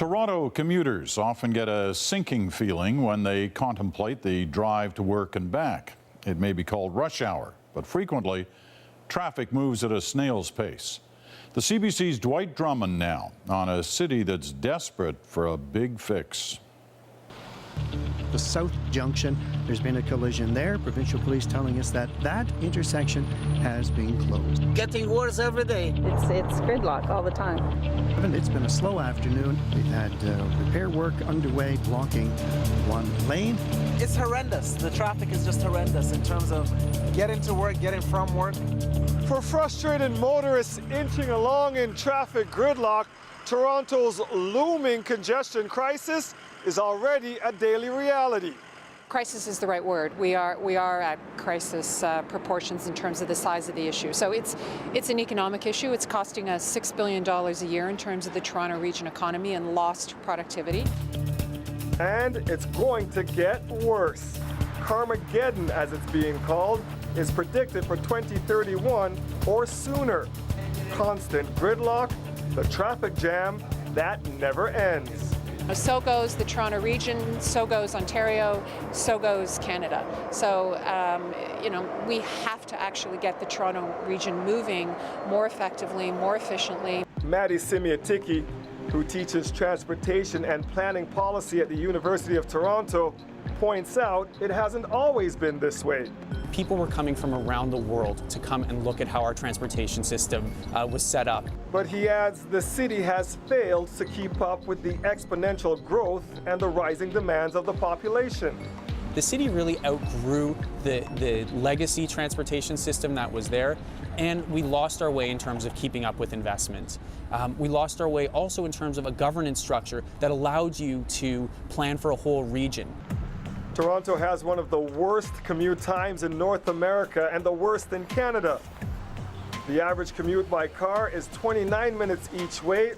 Toronto commuters often get a sinking feeling when they contemplate the drive to work and back. It may be called rush hour, but frequently traffic moves at a snail's pace. The CBC's Dwight Drummond now on a city that's desperate for a big fix. The South Junction, there's been a collision there. Provincial police telling us that that intersection has been closed. Getting worse every day. It's gridlock all the time. It's been a slow afternoon. We've had repair work underway blocking one lane. It's horrendous. The traffic is just horrendous in terms of getting to work, getting from work. For frustrated motorists inching along in traffic gridlock, Toronto's looming congestion crisis is already a daily reality. Crisis is the right word. We are at crisis proportions in terms of the size of the issue. So it's an economic issue. It's costing us $6 billion a year in terms of the Toronto region economy and lost productivity. And it's going to get worse. Carmageddon, as it's being called, is predicted for 2031 or sooner. Constant gridlock, the traffic jam that never ends. So goes the Toronto region, so goes Ontario, so goes Canada. So, we have to actually get the Toronto region moving more effectively, more efficiently. Maddie Simiatiki, who teaches transportation and planning policy at the University of Toronto, points out it hasn't always been this way. People were coming from around the world to come and look at how our transportation system was set up. But he adds the city has failed to keep up with the exponential growth and the rising demands of the population. The city really outgrew the legacy transportation system that was there, and we lost our way in terms of keeping up with investment. We lost our way also in terms of a governance structure that allowed you to plan for a whole region. Toronto has one of the worst commute times in North America and the worst in Canada. The average commute by car is 29 minutes each way.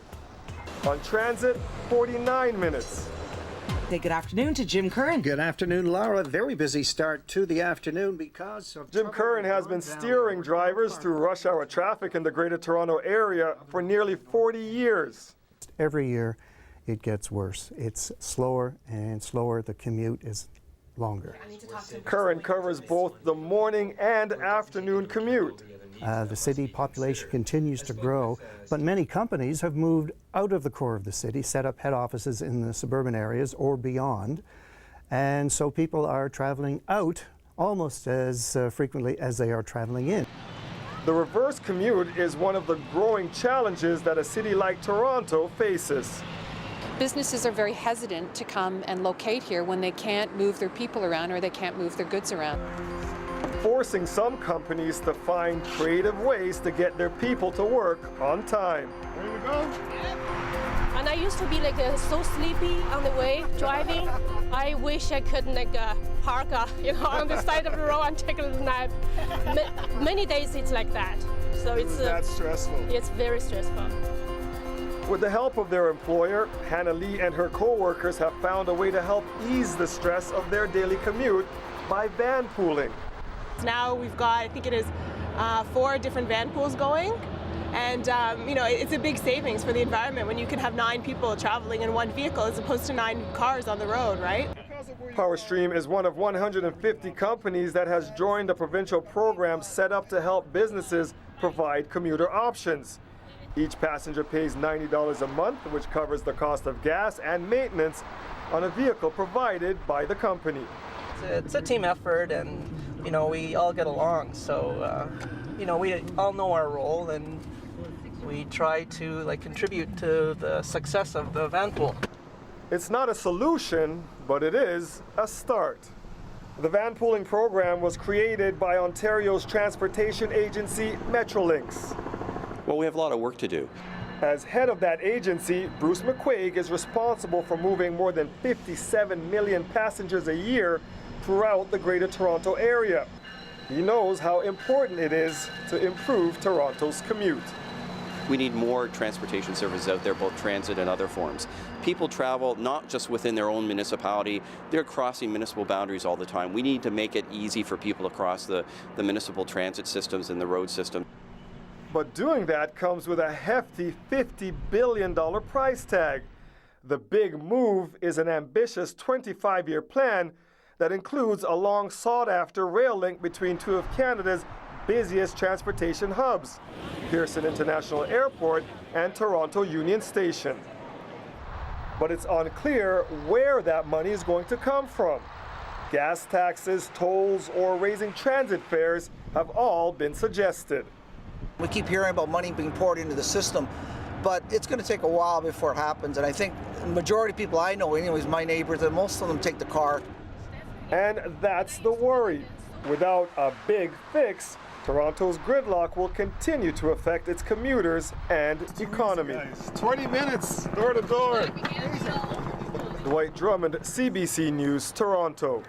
On transit, 49 minutes. Say good afternoon to Jim Curran. Good afternoon, Laura. Very busy start to the afternoon because of Jim Curran has been steering drivers through rush hour traffic in the Greater Toronto Area for nearly 40 years. Every year it gets worse. It's slower and slower. The commute is longer. Curran covers both the morning and afternoon commute. The city population continues to grow, but many companies have moved out of the core of the city, set up head offices in the suburban areas or beyond, and so people are traveling out almost as frequently as they are traveling in. The reverse commute is one of the growing challenges that a city like Toronto faces. Businesses are very hesitant to come and locate here when they can't move their people around or they can't move their goods around. Forcing some companies to find creative ways to get their people to work on time. There you go. And I used to be so sleepy on the way driving. I wish I could park on the side of the road and take a little nap. Many days it's like that. So it's that's stressful. It's very stressful. With the help of their employer, Hannah Lee and her co-workers have found a way to help ease the stress of their daily commute by van pooling. Now we've got, I think it is 4 different van pools going, and it's a big savings for the environment when you can have 9 people traveling in one vehicle as opposed to 9 cars on the road, right? PowerStream is one of 150 companies that has joined a provincial program set up to help businesses provide commuter options. Each passenger pays $90 a month, which covers the cost of gas and maintenance on a vehicle provided by the company. It's a team effort, and we all get along. So we all know our role, and we try to contribute to the success of the van pool. It's not a solution, but it is a start. The van pooling program was created by Ontario's transportation agency, Metrolinx. Well, we have a lot of work to do. As head of that agency, Bruce McQuaig is responsible for moving more than 57 million passengers a year throughout the Greater Toronto Area. He knows how important it is to improve Toronto's commute. We need more transportation services out there, both transit and other forms. People travel not just within their own municipality, they're crossing municipal boundaries all the time. We need to make it easy for people to cross the municipal transit systems and the road system. But doing that comes with a hefty $50 billion price tag. The big move is an ambitious 25-year plan that includes a long sought-after rail link between two of Canada's busiest transportation hubs, Pearson International Airport and Toronto Union Station. But it's unclear where that money is going to come from. Gas taxes, tolls, or raising transit fares have all been suggested. We keep hearing about money being poured into the system, but it's going to take a while before it happens. And I think the majority of people I know, anyways, my neighbors, and most of them take the car. And that's the worry. Without a big fix, Toronto's gridlock will continue to affect its commuters and economy. 20 minutes, door to door. Dwight Drummond, CBC News, Toronto.